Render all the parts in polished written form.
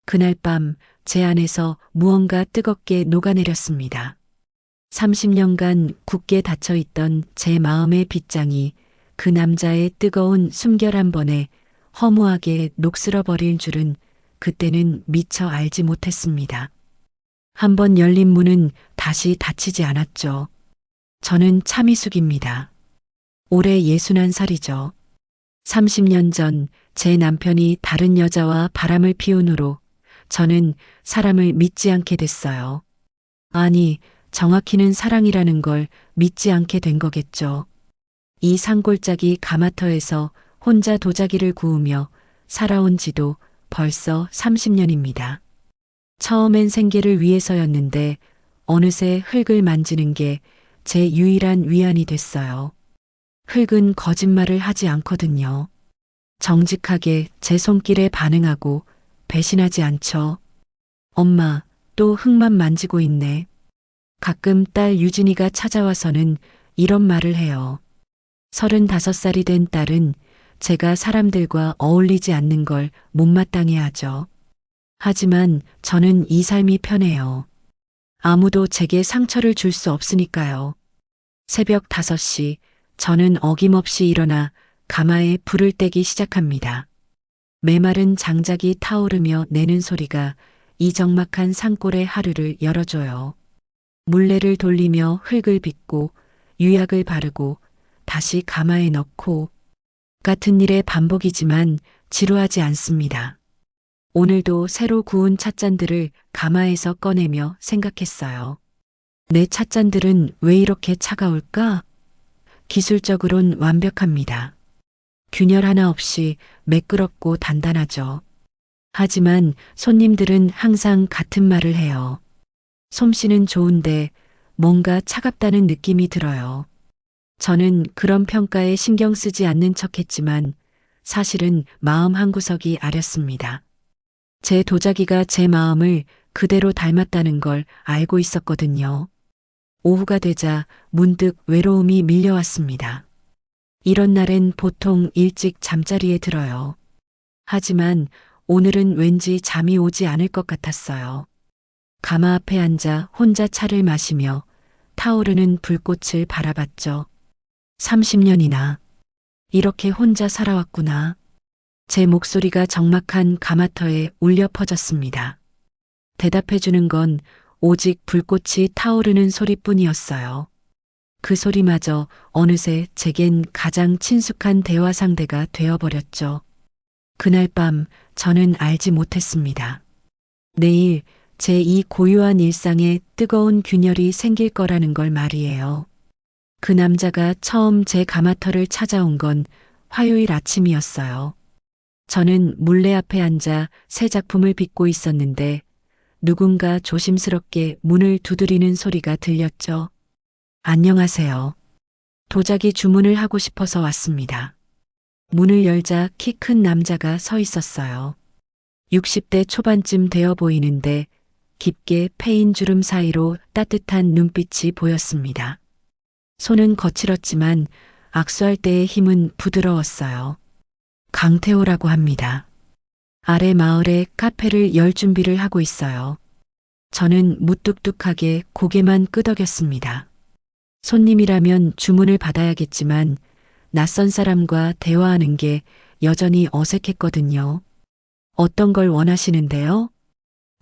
그날 밤 제 안에서 무언가 뜨겁게 녹아내렸습니다. 30년간 굳게 닫혀있던 제 마음의 빗장이 그 남자의 뜨거운 숨결 한 번에 허무하게 녹슬어버릴 줄은 그때는 미처 알지 못했습니다. 한 번 열린 문은 다시 닫히지 않았죠. 저는 차미숙입니다. 올해 61살이죠. 30년 전 제 남편이 다른 여자와 바람을 피운 후로 저는 사람을 믿지 않게 됐어요. 아니, 정확히는 사랑이라는 걸 믿지 않게 된 거겠죠. 이 산골짜기 가마터에서 혼자 도자기를 구우며 살아온 지도 벌써 30년입니다. 처음엔 생계를 위해서였는데 어느새 흙을 만지는 게 제 유일한 위안이 됐어요. 흙은 거짓말을 하지 않거든요. 정직하게 제 손길에 반응하고 배신하지 않죠. 엄마, 또 흙만 만지고 있네. 가끔 딸 유진이가 찾아와서는 이런 말을 해요. 35살이 된 딸은 제가 사람들과 어울리지 않는 걸 못마땅해 하죠. 하지만 저는 이 삶이 편해요. 아무도 제게 상처를 줄 수 없으니까요. 새벽 5시 저는 어김없이 일어나 가마에 불을 떼기 시작합니다. 메마른 장작이 타오르며 내는 소리가 이 적막한 산골의 하루를 열어줘요. 물레를 돌리며 흙을 빚고 유약을 바르고 다시 가마에 넣고 같은 일의 반복이지만 지루하지 않습니다. 오늘도 새로 구운 찻잔들을 가마에서 꺼내며 생각했어요. 내 찻잔들은 왜 이렇게 차가울까? 기술적으론 완벽합니다. 균열 하나 없이 매끄럽고 단단하죠. 하지만 손님들은 항상 같은 말을 해요. 솜씨는 좋은데 뭔가 차갑다는 느낌이 들어요. 저는 그런 평가에 신경 쓰지 않는 척했지만 사실은 마음 한구석이 아렸습니다. 제 도자기가 제 마음을 그대로 닮았다는 걸 알고 있었거든요. 오후가 되자 문득 외로움이 밀려왔습니다. 이런 날엔 보통 일찍 잠자리에 들어요. 하지만 오늘은 왠지 잠이 오지 않을 것 같았어요. 가마 앞에 앉아 혼자 차를 마시며 타오르는 불꽃을 바라봤죠. 30년이나 이렇게 혼자 살아왔구나. 제 목소리가 적막한 가마터에 울려 퍼졌습니다. 대답해주는 건 오직 불꽃이 타오르는 소리뿐이었어요. 그 소리마저 어느새 제겐 가장 친숙한 대화 상대가 되어버렸죠. 그날 밤 저는 알지 못했습니다. 내일 제 이 고요한 일상에 뜨거운 균열이 생길 거라는 걸 말이에요. 그 남자가 처음 제 가마터를 찾아온 건 화요일 아침이었어요. 저는 물레 앞에 앉아 새 작품을 빚고 있었는데 누군가 조심스럽게 문을 두드리는 소리가 들렸죠. 안녕하세요. 도자기 주문을 하고 싶어서 왔습니다. 문을 열자 키 큰 남자가 서 있었어요. 60대 초반쯤 되어 보이는데 깊게 패인 주름 사이로 따뜻한 눈빛이 보였습니다. 손은 거칠었지만 악수할 때의 힘은 부드러웠어요. 강태호라고 합니다. 아래 마을에 카페를 열 준비를 하고 있어요. 저는 무뚝뚝하게 고개만 끄덕였습니다. 손님이라면 주문을 받아야겠지만 낯선 사람과 대화하는 게 여전히 어색했거든요. 어떤 걸 원하시는데요?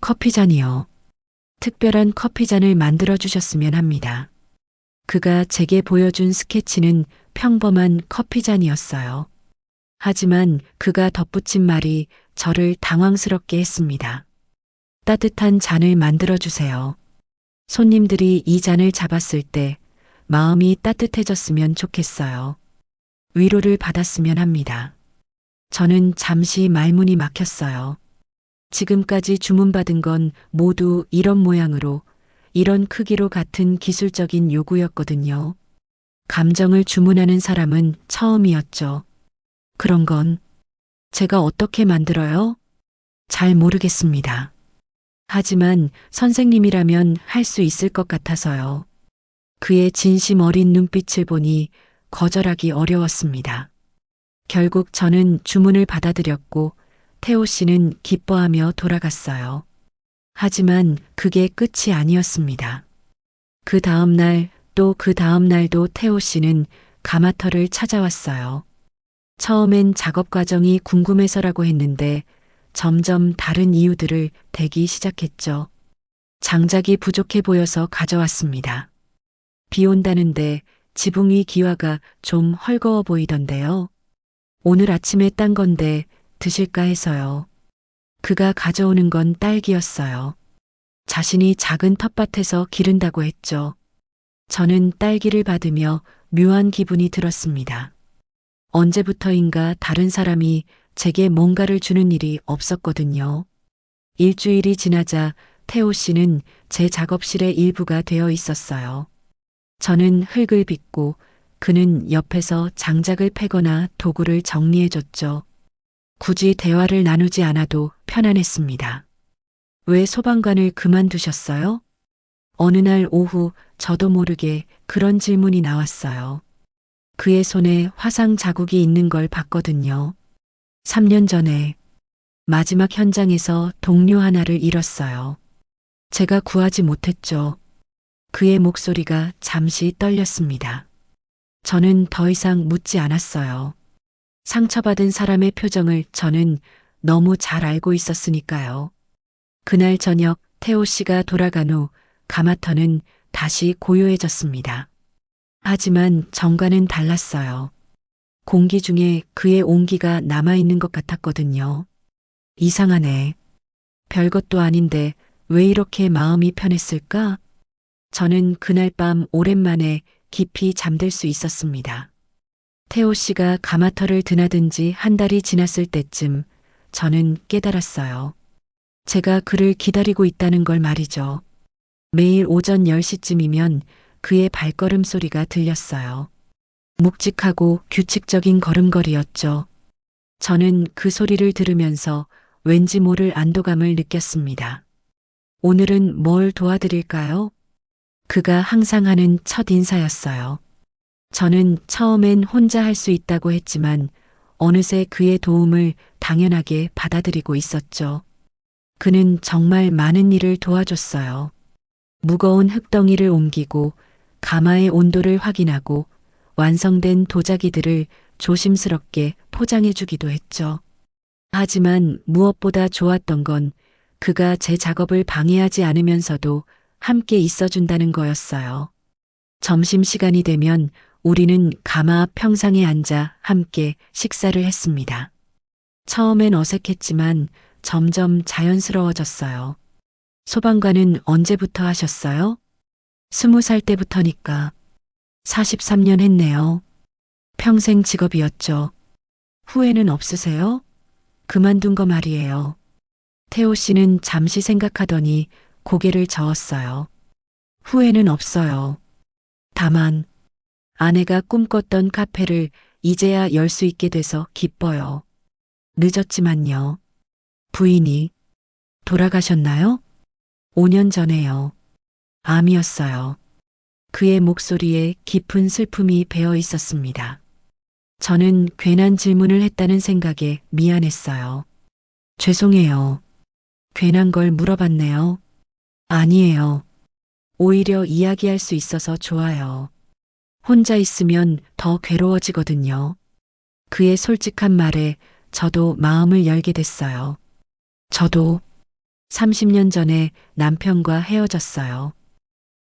커피잔이요. 특별한 커피잔을 만들어 주셨으면 합니다. 그가 제게 보여준 스케치는 평범한 커피잔이었어요. 하지만 그가 덧붙인 말이 저를 당황스럽게 했습니다. 따뜻한 잔을 만들어 주세요. 손님들이 이 잔을 잡았을 때 마음이 따뜻해졌으면 좋겠어요. 위로를 받았으면 합니다. 저는 잠시 말문이 막혔어요. 지금까지 주문받은 건 모두 이런 모양으로, 이런 크기로 같은 기술적인 요구였거든요. 감정을 주문하는 사람은 처음이었죠. 그런 건 제가 어떻게 만들어요? 잘 모르겠습니다. 하지만 선생님이라면 할 수 있을 것 같아서요. 그의 진심 어린 눈빛을 보니 거절하기 어려웠습니다. 결국 저는 주문을 받아들였고 태호 씨는 기뻐하며 돌아갔어요. 하지만 그게 끝이 아니었습니다. 그 다음 날, 또 그 다음 날도 태호 씨는 가마터를 찾아왔어요. 처음엔 작업 과정이 궁금해서라고 했는데 점점 다른 이유들을 대기 시작했죠. 장작이 부족해 보여서 가져왔습니다. 비 온다는데 지붕 위 기와가 좀 헐거워 보이던데요. 오늘 아침에 딴 건데 드실까 해서요. 그가 가져오는 건 딸기였어요. 자신이 작은 텃밭에서 기른다고 했죠. 저는 딸기를 받으며 묘한 기분이 들었습니다. 언제부터인가 다른 사람이 제게 뭔가를 주는 일이 없었거든요. 일주일이 지나자 태호 씨는 제 작업실의 일부가 되어 있었어요. 저는 흙을 빚고 그는 옆에서 장작을 패거나 도구를 정리해줬죠. 굳이 대화를 나누지 않아도 편안했습니다. 왜 소방관을 그만두셨어요? 어느 날 오후 저도 모르게 그런 질문이 나왔어요. 그의 손에 화상 자국이 있는 걸 봤거든요. 3년 전에 마지막 현장에서 동료 하나를 잃었어요. 제가 구하지 못했죠. 그의 목소리가 잠시 떨렸습니다. 저는 더 이상 묻지 않았어요. 상처받은 사람의 표정을 저는 너무 잘 알고 있었으니까요. 그날 저녁 태호 씨가 돌아간 후 가마터는 다시 고요해졌습니다. 하지만 정과는 달랐어요. 공기 중에 그의 온기가 남아있는 것 같았거든요. 이상하네. 별것도 아닌데 왜 이렇게 마음이 편했을까? 저는 그날 밤 오랜만에 깊이 잠들 수 있었습니다. 태호 씨가 가마터를 드나든 지 한 달이 지났을 때쯤 저는 깨달았어요. 제가 그를 기다리고 있다는 걸 말이죠. 매일 오전 10시쯤이면 그의 발걸음 소리가 들렸어요. 묵직하고 규칙적인 걸음걸이였죠. 저는 그 소리를 들으면서 왠지 모를 안도감을 느꼈습니다. 오늘은 뭘 도와드릴까요? 그가 항상 하는 첫 인사였어요. 저는 처음엔 혼자 할 수 있다고 했지만 어느새 그의 도움을 당연하게 받아들이고 있었죠. 그는 정말 많은 일을 도와줬어요. 무거운 흙덩이를 옮기고 가마의 온도를 확인하고 완성된 도자기들을 조심스럽게 포장해 주기도 했죠. 하지만 무엇보다 좋았던 건 그가 제 작업을 방해하지 않으면서도 함께 있어준다는 거였어요. 점심시간이 되면 우리는 가마 앞 평상에 앉아 함께 식사를 했습니다. 처음엔 어색했지만 점점 자연스러워졌어요. 소방관은 언제부터 하셨어요? 20살 때부터니까. 43년 했네요. 평생 직업이었죠. 후회는 없으세요? 그만둔 거 말이에요. 태호 씨는 잠시 생각하더니 고개를 저었어요. 후회는 없어요. 다만 아내가 꿈꿨던 카페를 이제야 열 수 있게 돼서 기뻐요. 늦었지만요. 부인이 돌아가셨나요? 5년 전에요. 암이었어요. 그의 목소리에 깊은 슬픔이 배어 있었습니다. 저는 괜한 질문을 했다는 생각에 미안했어요. 죄송해요. 괜한 걸 물어봤네요. 아니에요. 오히려 이야기할 수 있어서 좋아요. 혼자 있으면 더 괴로워지거든요. 그의 솔직한 말에 저도 마음을 열게 됐어요. 저도 30년 전에 남편과 헤어졌어요.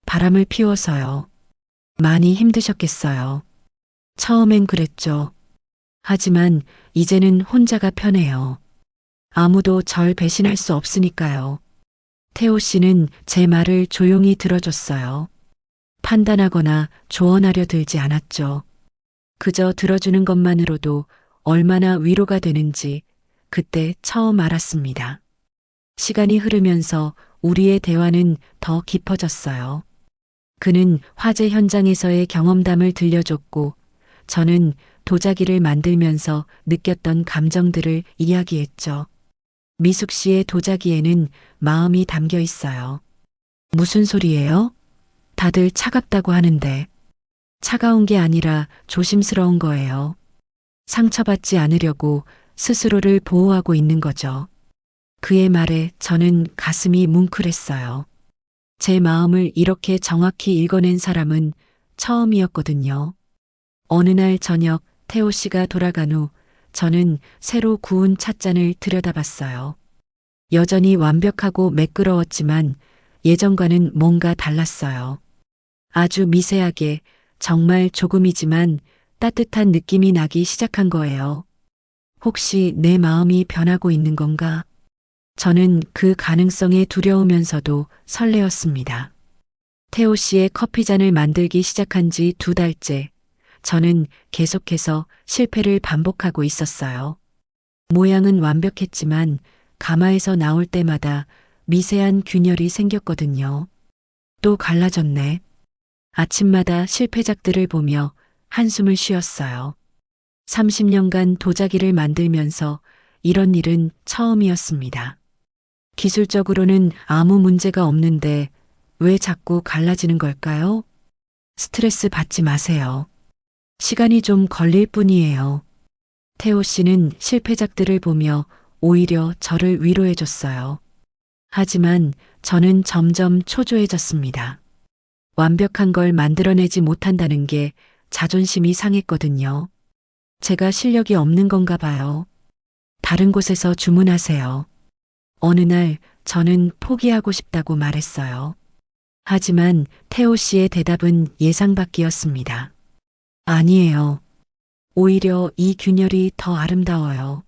바람을 피워서요. 많이 힘드셨겠어요. 처음엔 그랬죠. 하지만 이제는 혼자가 편해요. 아무도 절 배신할 수 없으니까요. 태호 씨는 제 말을 조용히 들어줬어요. 판단하거나 조언하려 들지 않았죠. 그저 들어주는 것만으로도 얼마나 위로가 되는지 그때 처음 알았습니다. 시간이 흐르면서 우리의 대화는 더 깊어졌어요. 그는 화재 현장에서의 경험담을 들려줬고 저는 도자기를 만들면서 느꼈던 감정들을 이야기했죠. 미숙 씨의 도자기에는 마음이 담겨 있어요. 무슨 소리예요? 다들 차갑다고 하는데 차가운 게 아니라 조심스러운 거예요. 상처받지 않으려고 스스로를 보호하고 있는 거죠. 그의 말에 저는 가슴이 뭉클했어요. 제 마음을 이렇게 정확히 읽어낸 사람은 처음이었거든요. 어느 날 저녁 태호 씨가 돌아간 후 저는 새로 구운 찻잔을 들여다봤어요. 여전히 완벽하고 매끄러웠지만 예전과는 뭔가 달랐어요. 아주 미세하게 정말 조금이지만 따뜻한 느낌이 나기 시작한 거예요. 혹시 내 마음이 변하고 있는 건가? 저는 그 가능성에 두려우면서도 설레었습니다. 태호 씨의 커피잔을 만들기 시작한 지 2달째, 저는 계속해서 실패를 반복하고 있었어요. 모양은 완벽했지만 가마에서 나올 때마다 미세한 균열이 생겼거든요. 또 갈라졌네. 아침마다 실패작들을 보며 한숨을 쉬었어요. 30년간 도자기를 만들면서 이런 일은 처음이었습니다. 기술적으로는 아무 문제가 없는데 왜 자꾸 갈라지는 걸까요? 스트레스 받지 마세요. 시간이 좀 걸릴 뿐이에요. 태호 씨는 실패작들을 보며 오히려 저를 위로해 줬어요. 하지만 저는 점점 초조해졌습니다. 완벽한 걸 만들어내지 못한다는 게 자존심이 상했거든요. 제가 실력이 없는 건가 봐요. 다른 곳에서 주문하세요. 어느 날 저는 포기하고 싶다고 말했어요. 하지만 태호 씨의 대답은 예상 밖이었습니다. 아니에요. 오히려 이 균열이 더 아름다워요.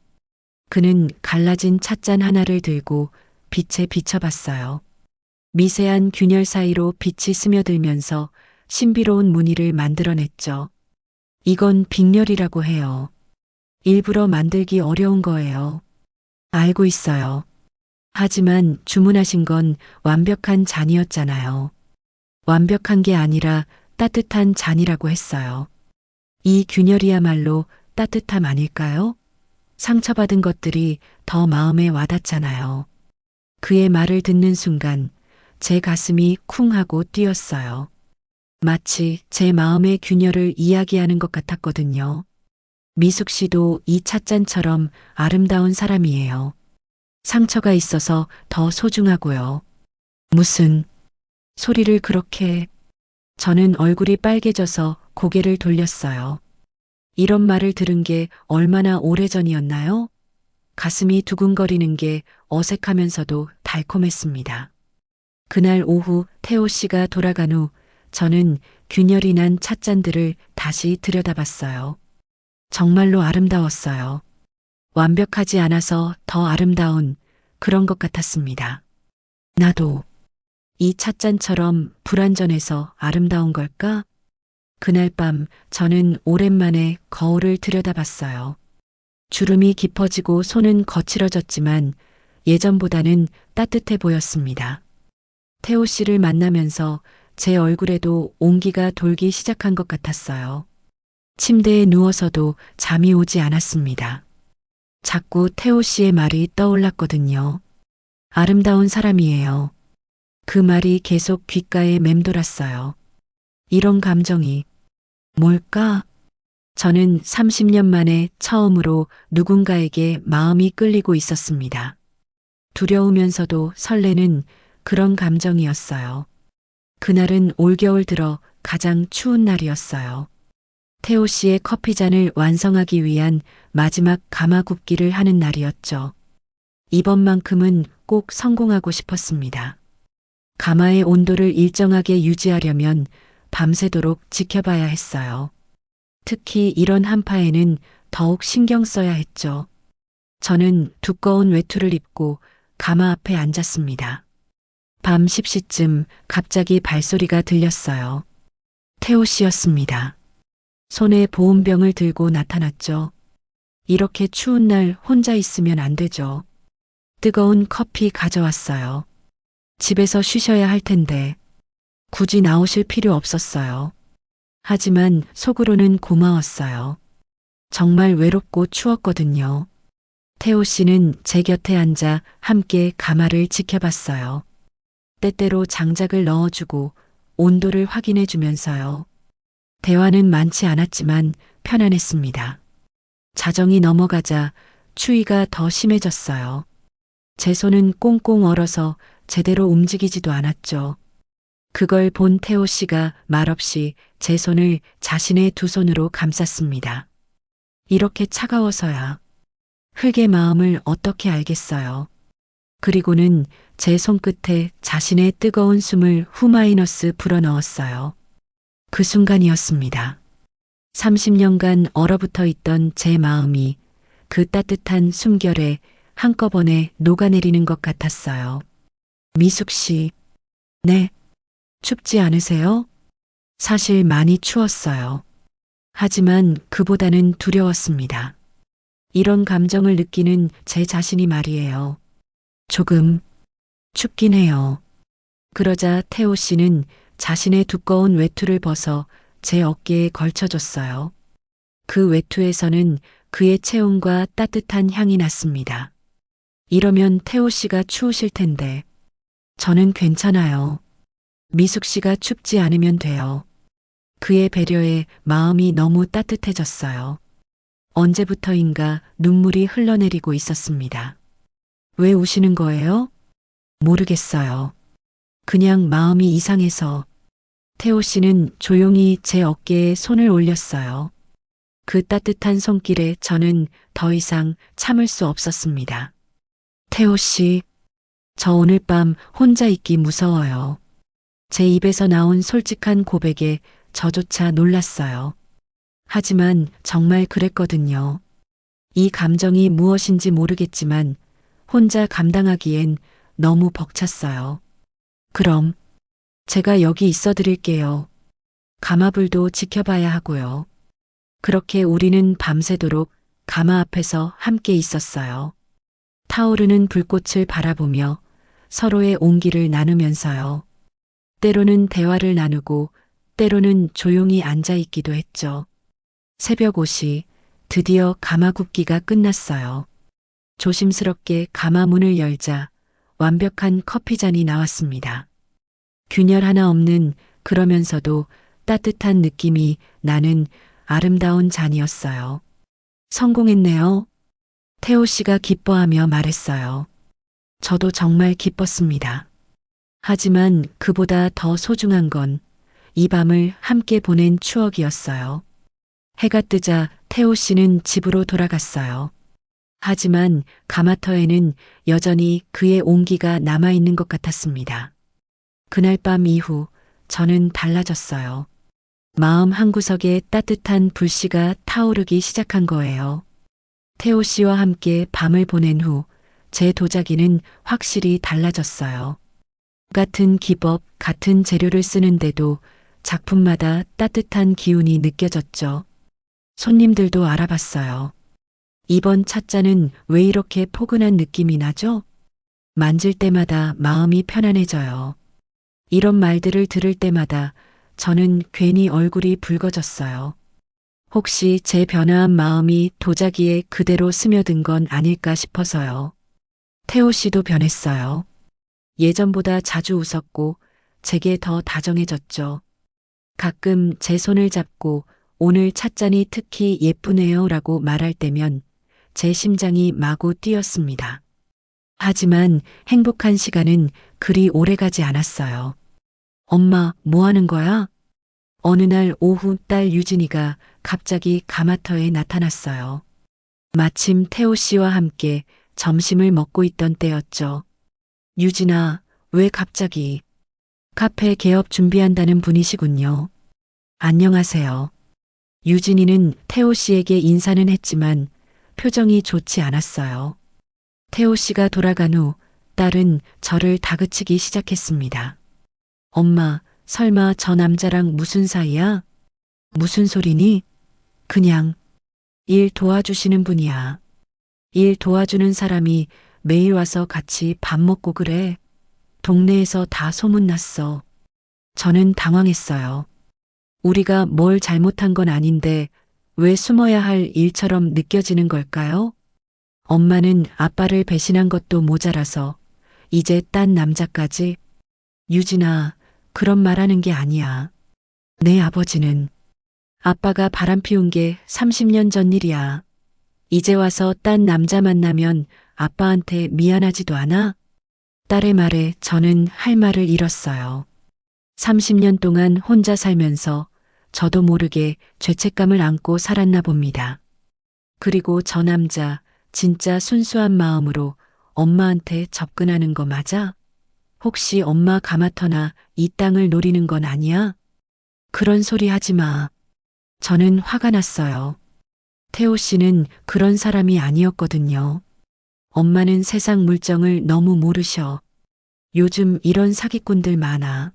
그는 갈라진 찻잔 하나를 들고 빛에 비춰봤어요. 미세한 균열 사이로 빛이 스며들면서 신비로운 무늬를 만들어냈죠. 이건 빅렬이라고 해요. 일부러 만들기 어려운 거예요. 알고 있어요. 하지만 주문하신 건 완벽한 잔이었잖아요. 완벽한 게 아니라 따뜻한 잔이라고 했어요. 이 균열이야말로 따뜻함 아닐까요? 상처받은 것들이 더 마음에 와닿잖아요. 그의 말을 듣는 순간 제 가슴이 쿵 하고 뛰었어요. 마치 제 마음의 균열을 이야기하는 것 같았거든요. 미숙 씨도 이 찻잔처럼 아름다운 사람이에요. 상처가 있어서 더 소중하고요. 무슨 소리를 그렇게. 저는 얼굴이 빨개져서 고개를 돌렸어요. 이런 말을 들은 게 얼마나 오래전이었나요? 가슴이 두근거리는 게 어색하면서도 달콤했습니다. 그날 오후 태호 씨가 돌아간 후 저는 균열이 난 찻잔들을 다시 들여다봤어요. 정말로 아름다웠어요. 완벽하지 않아서 더 아름다운 그런 것 같았습니다. 나도 이 찻잔처럼 불완전해서 아름다운 걸까? 그날 밤 저는 오랜만에 거울을 들여다봤어요. 주름이 깊어지고 손은 거칠어졌지만 예전보다는 따뜻해 보였습니다. 태호 씨를 만나면서 제 얼굴에도 온기가 돌기 시작한 것 같았어요. 침대에 누워서도 잠이 오지 않았습니다. 자꾸 태호 씨의 말이 떠올랐거든요. 아름다운 사람이에요. 그 말이 계속 귓가에 맴돌았어요. 이런 감정이 뭘까? 저는 30년 만에 처음으로 누군가에게 마음이 끌리고 있었습니다. 두려우면서도 설레는 그런 감정이었어요. 그날은 올겨울 들어 가장 추운 날이었어요. 태호 씨의 커피잔을 완성하기 위한 마지막 가마 굽기를 하는 날이었죠. 이번만큼은 꼭 성공하고 싶었습니다. 가마의 온도를 일정하게 유지하려면 밤새도록 지켜봐야 했어요. 특히 이런 한파에는 더욱 신경 써야 했죠. 저는 두꺼운 외투를 입고 가마 앞에 앉았습니다. 밤 10시쯤 갑자기 발소리가 들렸어요. 태호 씨였습니다. 손에 보온병을 들고 나타났죠. 이렇게 추운 날 혼자 있으면 안 되죠. 뜨거운 커피 가져왔어요. 집에서 쉬셔야 할 텐데 굳이 나오실 필요 없었어요. 하지만 속으로는 고마웠어요. 정말 외롭고 추웠거든요. 태호 씨는 제 곁에 앉아 함께 가마를 지켜봤어요. 때때로 장작을 넣어주고 온도를 확인해 주면서요. 대화는 많지 않았지만 편안했습니다. 자정이 넘어가자 추위가 더 심해졌어요. 제 손은 꽁꽁 얼어서 제대로 움직이지도 않았죠. 그걸 본 태호 씨가 말없이 제 손을 자신의 두 손으로 감쌌습니다. 이렇게 차가워서야 흙의 마음을 어떻게 알겠어요. 그리고는 제 손끝에 자신의 뜨거운 숨을 후마이너스 불어넣었어요. 그 순간이었습니다. 30년간 얼어붙어 있던 제 마음이 그 따뜻한 숨결에 한꺼번에 녹아내리는 것 같았어요. 미숙 씨, 네, 춥지 않으세요? 사실 많이 추웠어요. 하지만 그보다는 두려웠습니다. 이런 감정을 느끼는 제 자신이 말이에요. 조금 춥긴 해요. 그러자 태호 씨는 자신의 두꺼운 외투를 벗어 제 어깨에 걸쳐줬어요. 그 외투에서는 그의 체온과 따뜻한 향이 났습니다. 이러면 태호 씨가 추우실 텐데. 저는 괜찮아요. 미숙 씨가 춥지 않으면 돼요. 그의 배려에 마음이 너무 따뜻해졌어요. 언제부터인가 눈물이 흘러내리고 있었습니다. 왜 우시는 거예요? 모르겠어요. 그냥 마음이 이상해서. 태호 씨는 조용히 제 어깨에 손을 올렸어요. 그 따뜻한 손길에 저는 더 이상 참을 수 없었습니다. 태호 씨, 저 오늘 밤 혼자 있기 무서워요. 제 입에서 나온 솔직한 고백에 저조차 놀랐어요. 하지만 정말 그랬거든요. 이 감정이 무엇인지 모르겠지만 혼자 감당하기엔 너무 벅찼어요. 그럼 제가 여기 있어 드릴게요. 가마불도 지켜봐야 하고요. 그렇게 우리는 밤새도록 가마 앞에서 함께 있었어요. 타오르는 불꽃을 바라보며 서로의 온기를 나누면서요. 때로는 대화를 나누고 때로는 조용히 앉아 있기도 했죠. 새벽 5시 드디어 가마 굽기가 끝났어요. 조심스럽게 가마 문을 열자 완벽한 커피잔이 나왔습니다. 균열 하나 없는 그러면서도 따뜻한 느낌이 나는 아름다운 잔이었어요. 성공했네요. 태호 씨가 기뻐하며 말했어요. 저도 정말 기뻤습니다. 하지만 그보다 더 소중한 건 이 밤을 함께 보낸 추억이었어요. 해가 뜨자 태호 씨는 집으로 돌아갔어요. 하지만 가마터에는 여전히 그의 온기가 남아있는 것 같았습니다. 그날 밤 이후 저는 달라졌어요. 마음 한구석에 따뜻한 불씨가 타오르기 시작한 거예요. 태호 씨와 함께 밤을 보낸 후 제 도자기는 확실히 달라졌어요. 같은 기법, 같은 재료를 쓰는데도 작품마다 따뜻한 기운이 느껴졌죠. 손님들도 알아봤어요. 이번 찻잔은 왜 이렇게 포근한 느낌이 나죠? 만질 때마다 마음이 편안해져요. 이런 말들을 들을 때마다 저는 괜히 얼굴이 붉어졌어요. 혹시 제 변화한 마음이 도자기에 그대로 스며든 건 아닐까 싶어서요. 태호 씨도 변했어요. 예전보다 자주 웃었고 제게 더 다정해졌죠. 가끔 제 손을 잡고 오늘 찻잔이 특히 예쁘네요 라고 말할 때면 제 심장이 마구 뛰었습니다. 하지만 행복한 시간은 그리 오래가지 않았어요. 엄마, 뭐 하는 거야? 어느 날 오후 딸 유진이가 갑자기 가마터에 나타났어요. 마침 태호 씨와 함께 점심을 먹고 있던 때였죠. 유진아, 왜 갑자기? 카페 개업 준비한다는 분이시군요. 안녕하세요. 유진이는 태호 씨에게 인사는 했지만 표정이 좋지 않았어요. 태호 씨가 돌아간 후 딸은 저를 다그치기 시작했습니다. 엄마, 설마 저 남자랑 무슨 사이야? 무슨 소리니? 그냥 일 도와주시는 분이야. 일 도와주는 사람이 매일 와서 같이 밥 먹고 그래. 동네에서 다 소문났어. 저는 당황했어요. 우리가 뭘 잘못한 건 아닌데 왜 숨어야 할 일처럼 느껴지는 걸까요? 엄마는 아빠를 배신한 것도 모자라서 이제 딴 남자까지. 유진아, 그런 말하는 게 아니야. 내 아버지는 아빠가 바람 피운 게 30년 전 일이야. 이제 와서 딴 남자 만나면 아빠한테 미안하지도 않아? 딸의 말에 저는 할 말을 잃었어요. 30년 동안 혼자 살면서 저도 모르게 죄책감을 안고 살았나 봅니다. 그리고 저 남자 진짜 순수한 마음으로 엄마한테 접근하는 거 맞아? 혹시 엄마 가마터나 이 땅을 노리는 건 아니야? 그런 소리 하지 마. 저는 화가 났어요. 태호 씨는 그런 사람이 아니었거든요. 엄마는 세상 물정을 너무 모르셔. 요즘 이런 사기꾼들 많아.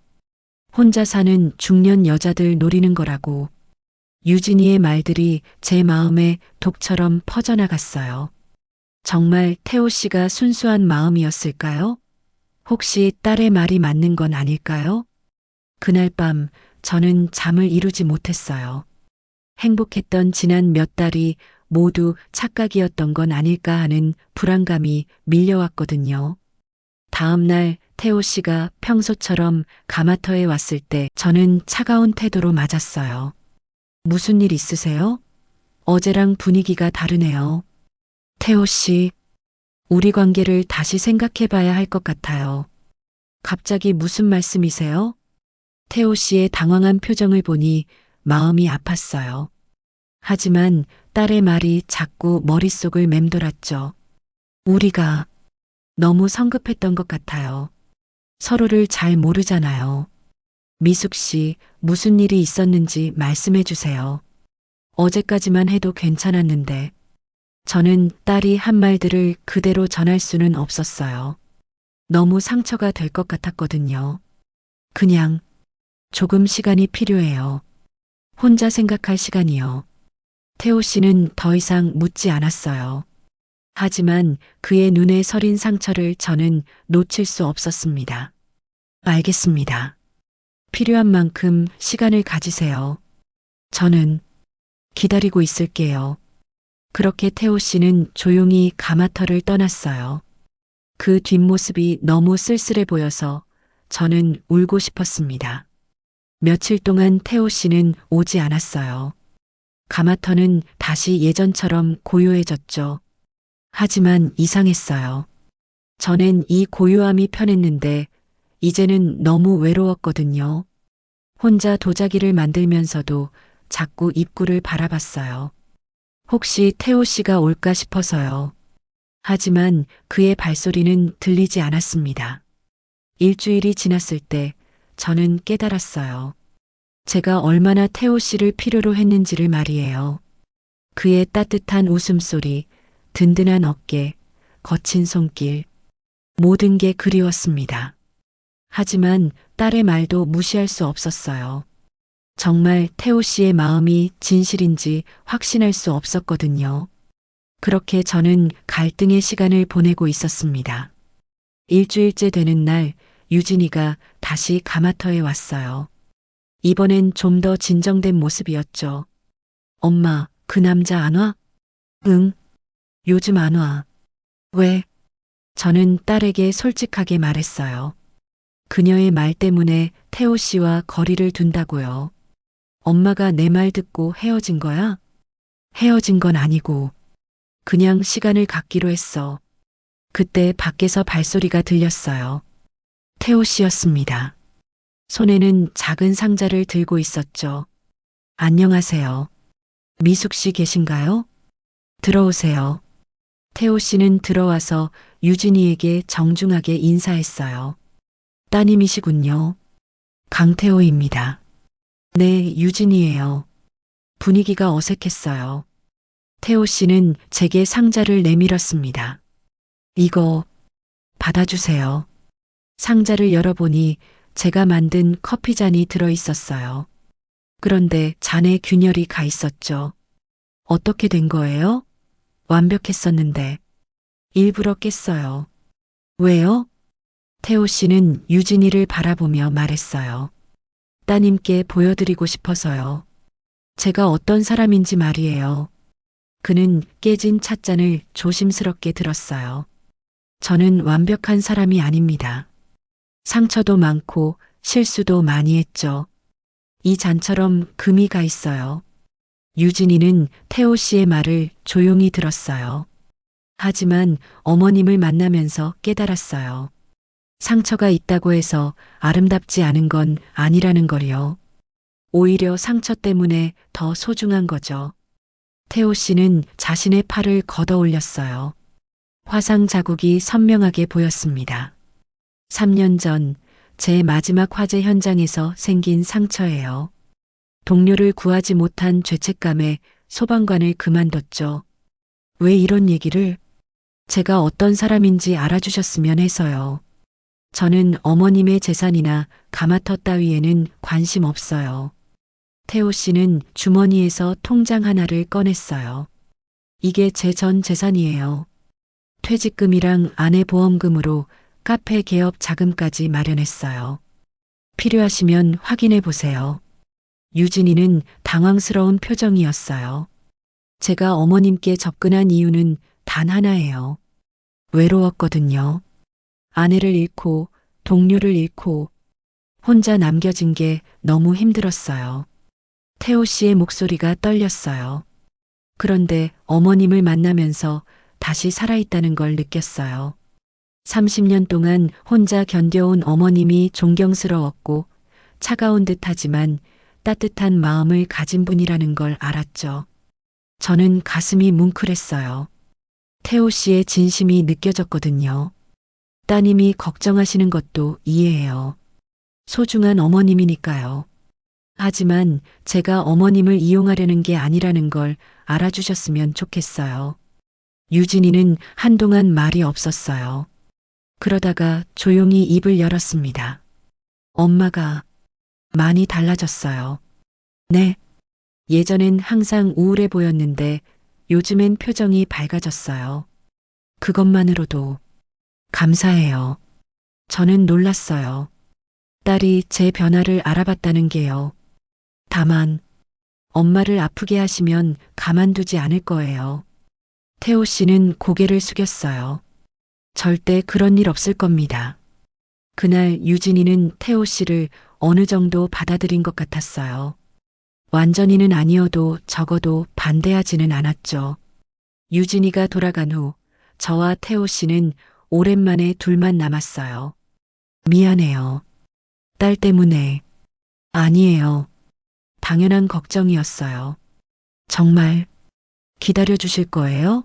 혼자 사는 중년 여자들 노리는 거라고. 유진이의 말들이 제 마음에 독처럼 퍼져나갔어요. 정말 태호 씨가 순수한 마음이었을까요? 혹시 딸의 말이 맞는 건 아닐까요? 그날 밤 저는 잠을 이루지 못했어요. 행복했던 지난 몇 달이 모두 착각이었던 건 아닐까 하는 불안감이 밀려왔거든요. 다음 날 태호 씨가 평소처럼 가마터에 왔을 때 저는 차가운 태도로 맞았어요. 무슨 일 있으세요? 어제랑 분위기가 다르네요. 태호 씨, 우리 관계를 다시 생각해 봐야 할 것 같아요. 갑자기 무슨 말씀이세요? 태호 씨의 당황한 표정을 보니 마음이 아팠어요. 하지만 딸의 말이 자꾸 머릿속을 맴돌았죠. 우리가 너무 성급했던 것 같아요. 서로를 잘 모르잖아요. 미숙 씨, 무슨 일이 있었는지 말씀해 주세요. 어제까지만 해도 괜찮았는데, 저는 딸이 한 말들을 그대로 전할 수는 없었어요. 너무 상처가 될 것 같았거든요. 그냥 조금 시간이 필요해요. 혼자 생각할 시간이요. 태호 씨는 더 이상 묻지 않았어요. 하지만 그의 눈에 서린 상처를 저는 놓칠 수 없었습니다. 알겠습니다. 필요한 만큼 시간을 가지세요. 저는 기다리고 있을게요. 그렇게 태호 씨는 조용히 가마터를 떠났어요. 그 뒷모습이 너무 쓸쓸해 보여서 저는 울고 싶었습니다. 며칠 동안 태호 씨는 오지 않았어요. 가마터는 다시 예전처럼 고요해졌죠. 하지만 이상했어요. 전엔 이 고요함이 편했는데 이제는 너무 외로웠거든요. 혼자 도자기를 만들면서도 자꾸 입구를 바라봤어요. 혹시 태호 씨가 올까 싶어서요. 하지만 그의 발소리는 들리지 않았습니다. 일주일이 지났을 때 저는 깨달았어요. 제가 얼마나 태호 씨를 필요로 했는지를 말이에요. 그의 따뜻한 웃음소리, 든든한 어깨, 거친 손길, 모든 게 그리웠습니다. 하지만 딸의 말도 무시할 수 없었어요. 정말 태호 씨의 마음이 진실인지 확신할 수 없었거든요. 그렇게 저는 갈등의 시간을 보내고 있었습니다. 일주일째 되는 날 유진이가 다시 가마터에 왔어요. 이번엔 좀 더 진정된 모습이었죠. 엄마, 그 남자 안 와? 응, 요즘 안 와. 왜? 저는 딸에게 솔직하게 말했어요. 그녀의 말 때문에 태호 씨와 거리를 둔다고요. 엄마가 내 말 듣고 헤어진 거야? 헤어진 건 아니고 그냥 시간을 갖기로 했어. 그때 밖에서 발소리가 들렸어요. 태호 씨였습니다. 손에는 작은 상자를 들고 있었죠. 안녕하세요. 미숙 씨 계신가요? 들어오세요. 태호 씨는 들어와서 유진이에게 정중하게 인사했어요. 따님이시군요. 강태호입니다. 네, 유진이에요. 분위기가 어색했어요. 태호 씨는 제게 상자를 내밀었습니다. 이거 받아주세요. 상자를 열어보니 제가 만든 커피잔이 들어 있었어요. 그런데 잔에 균열이 가 있었죠. 어떻게 된 거예요? 완벽했었는데. 일부러 깼어요. 왜요? 태호 씨는 유진이를 바라보며 말했어요. 따님께 보여드리고 싶어서요. 제가 어떤 사람인지 말이에요. 그는 깨진 찻잔을 조심스럽게 들었어요. 저는 완벽한 사람이 아닙니다. 상처도 많고 실수도 많이 했죠. 이 잔처럼 금이 가 있어요. 유진이는 태호 씨의 말을 조용히 들었어요. 하지만 어머님을 만나면서 깨달았어요. 상처가 있다고 해서 아름답지 않은 건 아니라는 걸요. 오히려 상처 때문에 더 소중한 거죠. 태호 씨는 자신의 팔을 걷어 올렸어요. 화상 자국이 선명하게 보였습니다. 3년 전 제 마지막 화재 현장에서 생긴 상처예요. 동료를 구하지 못한 죄책감에 소방관을 그만뒀죠. 왜 이런 얘기를? 제가 어떤 사람인지 알아주셨으면 해서요. 저는 어머님의 재산이나 가마터 따위에는 관심 없어요. 태호 씨는 주머니에서 통장 하나를 꺼냈어요. 이게 제 전 재산이에요. 퇴직금이랑 아내 보험금으로 카페 개업 자금까지 마련했어요. 필요하시면 확인해 보세요. 유진이는 당황스러운 표정이었어요. 제가 어머님께 접근한 이유는 단 하나예요. 외로웠거든요. 아내를 잃고 동료를 잃고 혼자 남겨진 게 너무 힘들었어요. 태호 씨의 목소리가 떨렸어요. 그런데 어머님을 만나면서 다시 살아있다는 걸 느꼈어요. 30년 동안 혼자 견뎌온 어머님이 존경스러웠고 차가운 듯하지만 따뜻한 마음을 가진 분이라는 걸 알았죠. 저는 가슴이 뭉클했어요. 태호 씨의 진심이 느껴졌거든요. 따님이 걱정하시는 것도 이해해요. 소중한 어머님이니까요. 하지만 제가 어머님을 이용하려는 게 아니라는 걸 알아주셨으면 좋겠어요. 유진이는 한동안 말이 없었어요. 그러다가 조용히 입을 열었습니다. 엄마가 많이 달라졌어요. 네. 예전엔 항상 우울해 보였는데 요즘엔 표정이 밝아졌어요. 그것만으로도 감사해요. 저는 놀랐어요. 딸이 제 변화를 알아봤다는 게요. 다만 엄마를 아프게 하시면 가만두지 않을 거예요. 태호 씨는 고개를 숙였어요. 절대 그런 일 없을 겁니다. 그날 유진이는 태호 씨를 어느 정도 받아들인 것 같았어요. 완전히는 아니어도 적어도 반대하지는 않았죠. 유진이가 돌아간 후 저와 태호 씨는 오랜만에 둘만 남았어요. 미안해요. 딸 때문에. 아니에요. 당연한 걱정이었어요. 정말 기다려 주실 거예요?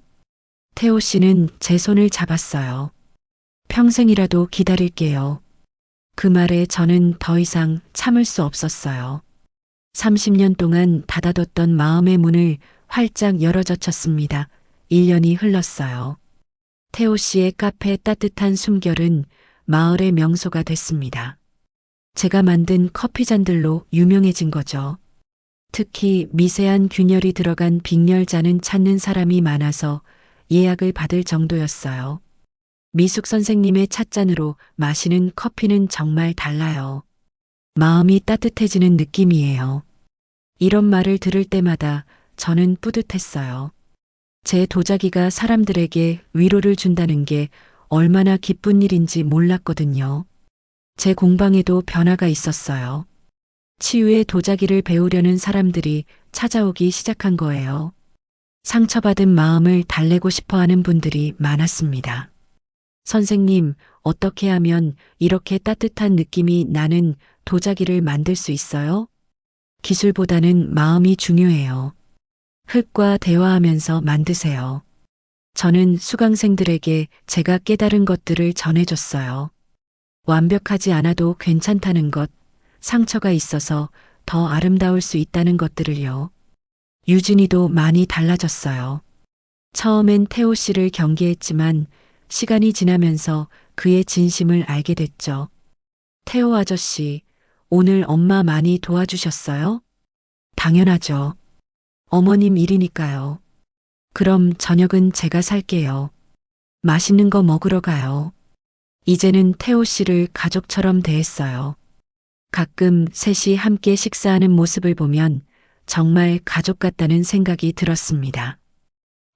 태호 씨는 제 손을 잡았어요. 평생이라도 기다릴게요. 그 말에 저는 더 이상 참을 수 없었어요. 30년 동안 닫아뒀던 마음의 문을 활짝 열어젖혔습니다. 1년이 흘렀어요. 태호 씨의 카페 따뜻한 숨결은 마을의 명소가 됐습니다. 제가 만든 커피잔들로 유명해진 거죠. 특히 미세한 균열이 들어간 빅열잔은 찾는 사람이 많아서 예약을 받을 정도였어요. 미숙 선생님의 찻잔으로 마시는 커피는 정말 달라요. 마음이 따뜻해지는 느낌이에요. 이런 말을 들을 때마다 저는 뿌듯했어요. 제 도자기가 사람들에게 위로를 준다는 게 얼마나 기쁜 일인지 몰랐거든요. 제 공방에도 변화가 있었어요. 치유의 도자기를 배우려는 사람들이 찾아오기 시작한 거예요. 상처받은 마음을 달래고 싶어 하는 분들이 많았습니다. 선생님, 어떻게 하면 이렇게 따뜻한 느낌이 나는 도자기를 만들 수 있어요? 기술보다는 마음이 중요해요. 흙과 대화하면서 만드세요. 저는 수강생들에게 제가 깨달은 것들을 전해줬어요. 완벽하지 않아도 괜찮다는 것, 상처가 있어서 더 아름다울 수 있다는 것들을요. 유진이도 많이 달라졌어요. 처음엔 태호 씨를 경계했지만 시간이 지나면서 그의 진심을 알게 됐죠. 태호 아저씨, 오늘 엄마 많이 도와주셨어요? 당연하죠. 어머님 일이니까요. 그럼 저녁은 제가 살게요. 맛있는 거 먹으러 가요. 이제는 태호 씨를 가족처럼 대했어요. 가끔 셋이 함께 식사하는 모습을 보면 정말 가족 같다는 생각이 들었습니다.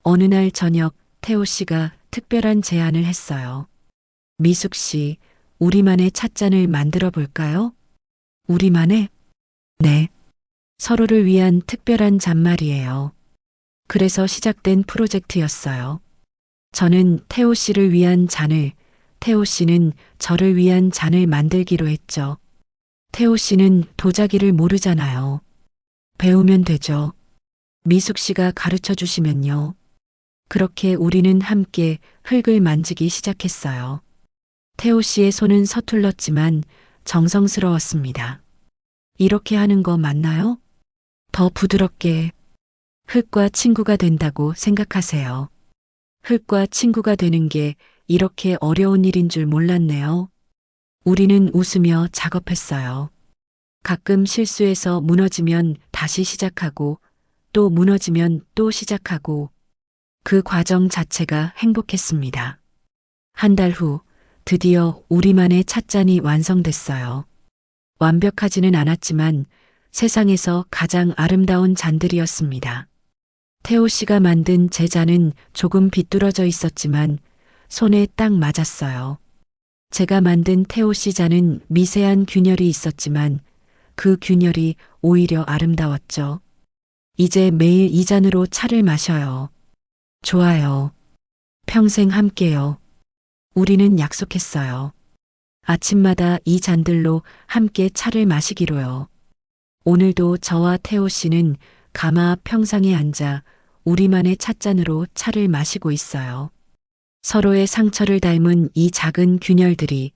어느 날 저녁 태호 씨가 특별한 제안을 했어요. 미숙 씨, 우리만의 찻잔을 만들어 볼까요? 우리만의? 네. 서로를 위한 특별한 잔말이에요. 그래서 시작된 프로젝트였어요. 저는 태호 씨를 위한 잔을, 태호 씨는 저를 위한 잔을 만들기로 했죠. 태호 씨는 도자기를 모르잖아요. 배우면 되죠. 미숙 씨가 가르쳐 주시면요. 그렇게 우리는 함께 흙을 만지기 시작했어요. 태호 씨의 손은 서툴렀지만 정성스러웠습니다. 이렇게 하는 거 맞나요? 더 부드럽게 흙과 친구가 된다고 생각하세요. 흙과 친구가 되는 게 이렇게 어려운 일인 줄 몰랐네요. 우리는 웃으며 작업했어요. 가끔 실수해서 무너지면 다시 시작하고 또 무너지면 또 시작하고 그 과정 자체가 행복했습니다. 한 달 후 드디어 우리만의 찻잔이 완성됐어요. 완벽하지는 않았지만 세상에서 가장 아름다운 잔들이었습니다. 태호 씨가 만든 제 잔은 조금 비뚤어져 있었지만 손에 딱 맞았어요. 제가 만든 태호 씨 잔은 미세한 균열이 있었지만 그 균열이 오히려 아름다웠죠. 이제 매일 이 잔으로 차를 마셔요. 좋아요. 평생 함께요. 우리는 약속했어요. 아침마다 이 잔들로 함께 차를 마시기로요. 오늘도 저와 태호 씨는 가마 앞 평상에 앉아 우리만의 찻잔으로 차를 마시고 있어요. 서로의 상처를 닮은 이 작은 균열들이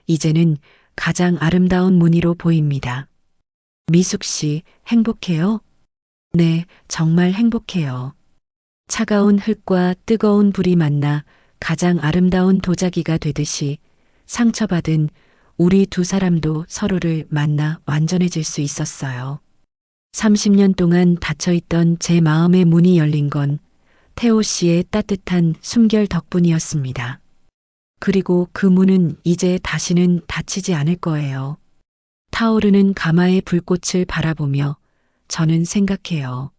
이제는 가장 아름다운 무늬로 보입니다. 미숙 씨, 행복해요? 네, 정말 행복해요. 차가운 흙과 뜨거운 불이 만나 가장 아름다운 도자기가 되듯이 상처받은 우리 두 사람도 서로를 만나 완전해질 수 있었어요. 30년 동안 닫혀있던 제 마음의 문이 열린 건 태호 씨의 따뜻한 숨결 덕분이었습니다. 그리고 그 문은 이제 다시는 닫히지 않을 거예요. 타오르는 가마의 불꽃을 바라보며 저는 생각해요.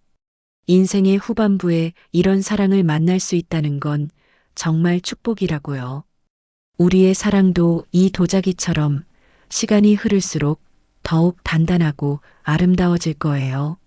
인생의 후반부에 이런 사랑을 만날 수 있다는 건 정말 축복이라고요. 우리의 사랑도 이 도자기처럼 시간이 흐를수록 더욱 단단하고 아름다워질 거예요.